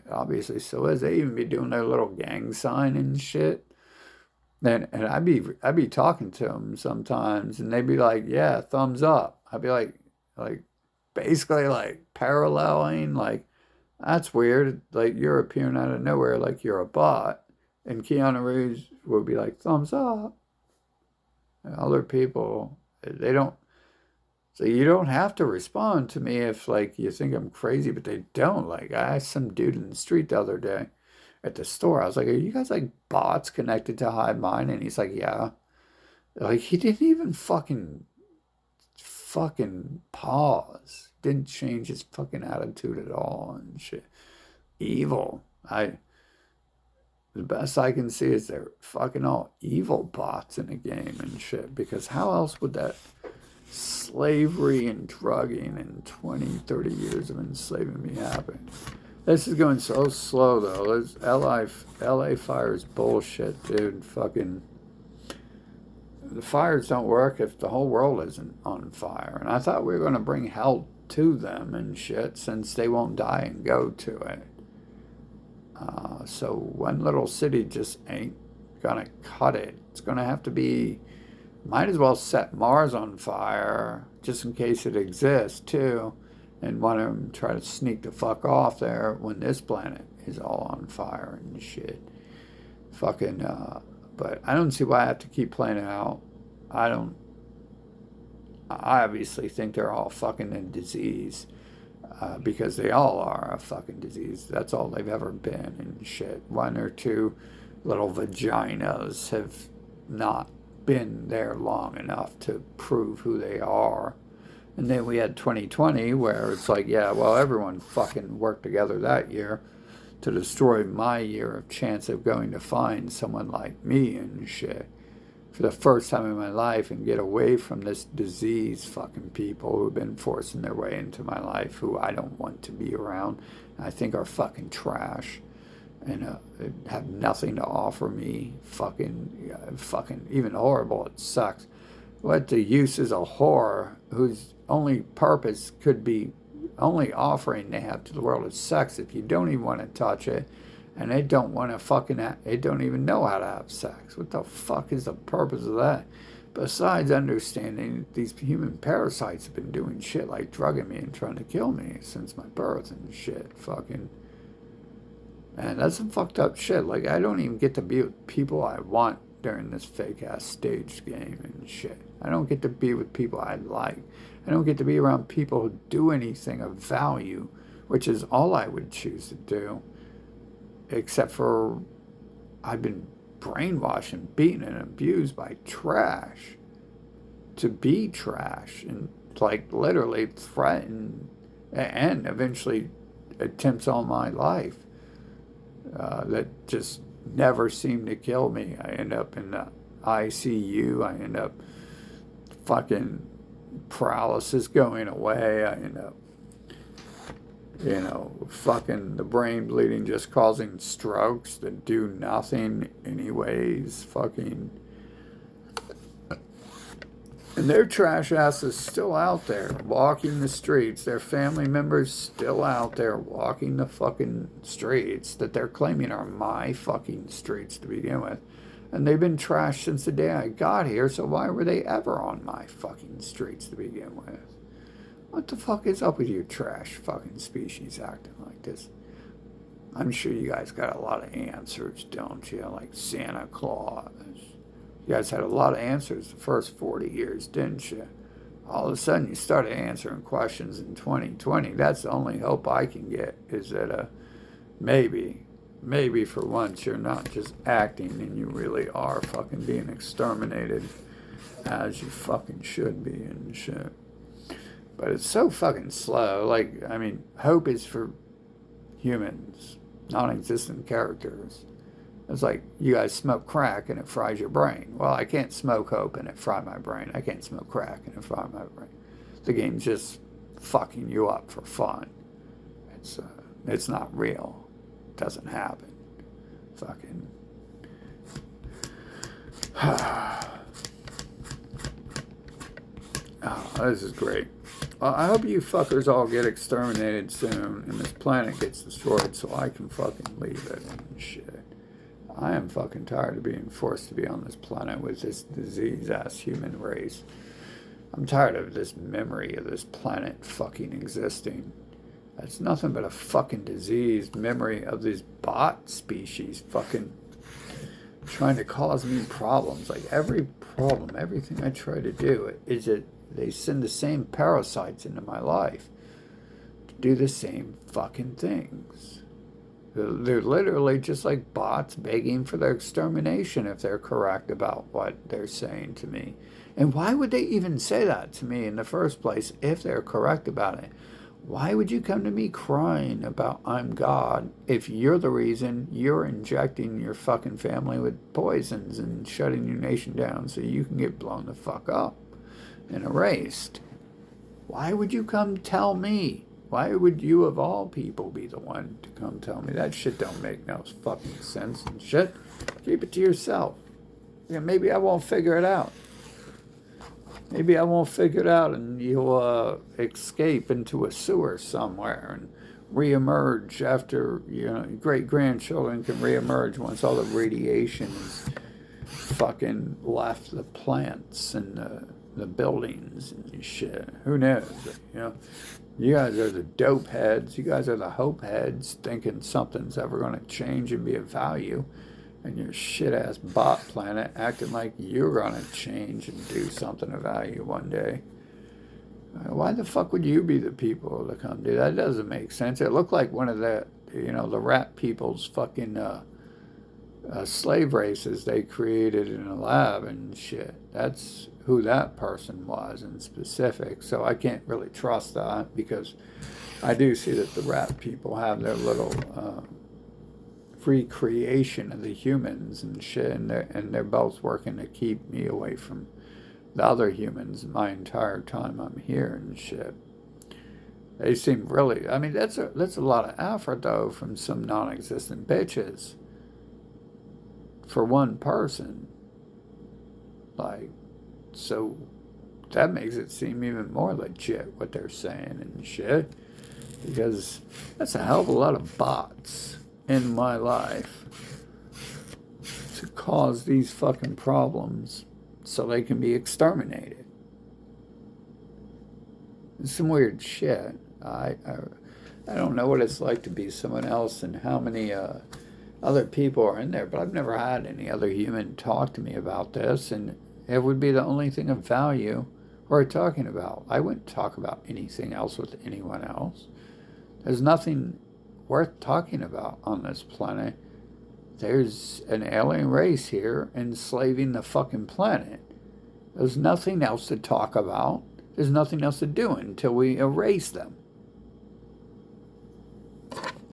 Speaker 2: obviously still is. They even be doing their little gang sign and shit. And I'd be talking to them sometimes, and they'd be like, "Yeah, thumbs up." I'd be like, basically like paralleling, like, that's weird. Like, you're appearing out of nowhere, like you're a bot, and Keanu Reeves would be like, "Thumbs up." And other people, they don't. So you don't have to respond to me if like you think I'm crazy, but they don't. Like, I asked some dude in the street the other day at the store. I was like, "Are you guys like bots connected to Hive Mind?" And he's like, "Yeah." Like, he didn't even fucking pause. Didn't change his fucking attitude at all and shit. Evil. The best I can see is they're fucking all evil bots in the game and shit. Because how else would that slavery and drugging and 20, 30 years of enslaving me happen? This is going so slow, though. This LA fires bullshit, dude. Fucking, the fires don't work if the whole world isn't on fire. And I thought we were going to bring hell to them and shit, since they won't die and go to it. So one little city just ain't going to cut it. It's going to have to be, might as well set Mars on fire, just in case it exists, too. And want to try to sneak the fuck off there when this planet is all on fire and shit. Fucking, but I don't see why I have to keep playing it out. I obviously think they're all fucking in disease, because they all are a fucking disease. That's all they've ever been and shit. One or two little vaginas have not been there long enough to prove who they are. And then we had 2020, where it's like, yeah, well, everyone fucking worked together that year to destroy my year of chance of going to find someone like me and shit for the first time in my life, and get away from this disease fucking people who've been forcing their way into my life, who I don't want to be around, and I think are fucking trash and have nothing to offer me. Fucking even horrible. It sucks. What the use is a whore whose only purpose could be, only offering they have to the world is sex, if you don't even want to touch it, and they don't want to fucking, they don't even know how to have sex. What the fuck is the purpose of that? Besides understanding these human parasites have been doing shit like drugging me and trying to kill me since my birth and shit. Fucking, and that's some fucked up shit. Like, I don't even get to be with people I want during this fake ass staged game and shit. I don't get to be with people I like. I don't get to be around people who do anything of value, which is all I would choose to do. Except for, I've been brainwashed and beaten and abused by trash to be trash, and like literally threatened and eventually attempts on my life that just never seemed to kill me. I end up in the ICU. I end up fucking paralysis going away. I end up, fucking the brain bleeding, just causing strokes that do nothing anyways. Fucking. And their trash ass is still out there walking the streets. Their family members still out there walking the fucking streets that they're claiming are my fucking streets to begin with. And they've been trashed since the day I got here, so why were they ever on my fucking streets to begin with? What the fuck is up with you trash fucking species acting like this? I'm sure you guys got a lot of answers, don't you? Like Santa Claus. You guys had a lot of answers the first 40 years, didn't you? All of a sudden, you started answering questions in 2020. That's the only hope I can get, is that maybe for once you're not just acting and you really are fucking being exterminated as you fucking should be and shit. But it's so fucking slow. Like, I mean, hope is for humans, non-existent characters. It's like, you guys smoke crack and it fries your brain. Well, I can't smoke hope and it fry my brain. I can't smoke crack and it fry my brain. The game's just fucking you up for fun. It's not real. It doesn't happen. Fucking. Oh, this is great. I hope you fuckers all get exterminated soon and this planet gets destroyed so I can fucking leave it and shit. I am fucking tired of being forced to be on this planet with this disease-ass human race. I'm tired of this memory of this planet fucking existing. That's nothing but a fucking diseased memory of these bot species fucking trying to cause me problems. Like every problem, everything I try to do is that they send the same parasites into my life to do the same fucking things. They're literally just like bots begging for their extermination if they're correct about what they're saying to me. And why would they even say that to me in the first place if they're correct about it? Why would you come to me crying about I'm God if you're the reason you're injecting your fucking family with poisons and shutting your nation down so you can get blown the fuck up and erased? Why would you come tell me? Why would you, of all people, be the one to come tell me? That shit don't make no fucking sense and shit. Keep it to yourself. Yeah, maybe I won't figure it out. Maybe I won't figure it out and you'll escape into a sewer somewhere and reemerge after, great-grandchildren can reemerge once all the radiation has fucking left the plants and the buildings and shit. Who knows, You guys are the dope heads. You guys are the hope heads thinking something's ever going to change and be of value. And your shit-ass bot planet acting like you're going to change and do something of value one day. Why the fuck would you be the people to come do that? That doesn't make sense. It looked like one of the rat people's fucking slave races they created in a lab and shit. That's who that person was in specific. So I can't really trust that because I do see that the rat people have their little recreation of the humans and shit, and they're both working to keep me away from the other humans my entire time I'm here and shit. They seem really, I mean, that's a lot of effort though from some non-existent bitches for one person. Like, so that makes it seem even more legit what they're saying and shit, because that's a hell of a lot of bots in my life to cause these fucking problems so they can be exterminated. It's some weird shit. I don't know what it's like to be someone else and how many other people are in there, but I've never had any other human talk to me about this, and it would be the only thing of value we're talking about. I wouldn't talk about anything else with anyone else. There's nothing worth talking about on this planet there's an alien race here enslaving the fucking planet. There's nothing else to talk about. There's nothing else to do until we erase them.